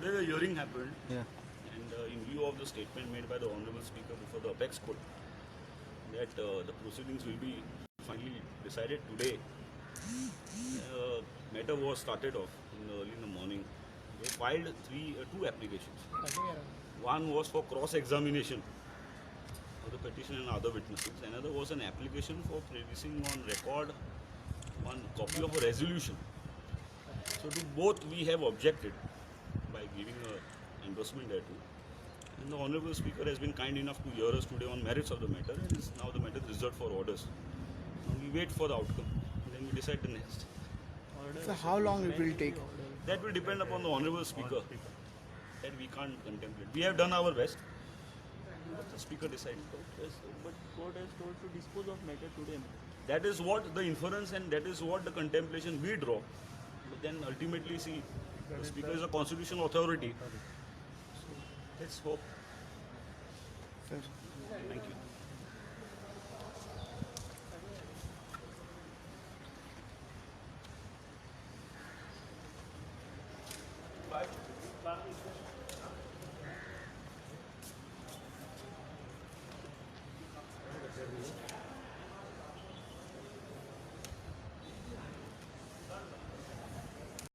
Today the hearing happened, Yeah. and in view of the statement made by the Honorable Speaker before the Apex Court that the proceedings will be finally decided today, matter was started off early in the morning. They filed two applications. One was for cross-examination of the petition and other witnesses. Another was an application for placing on record one copy of a resolution. So to both we have objected by giving a endorsement thereto. And the Honorable Speaker has been kind enough to hear us today on merits of the matter, and now the matter is reserved for orders. Now we wait for the outcome, and then we decide the next. So how long it will take? That will depend upon the Honorable Speaker. That we can't contemplate. We have done our best. But the Speaker decides. But court has told to dispose of matter today. That is what the inference and that is what the contemplation we draw. But then ultimately, see, the Speaker is a constitutional authority. So let's hope. Sir. Thank you. Bye.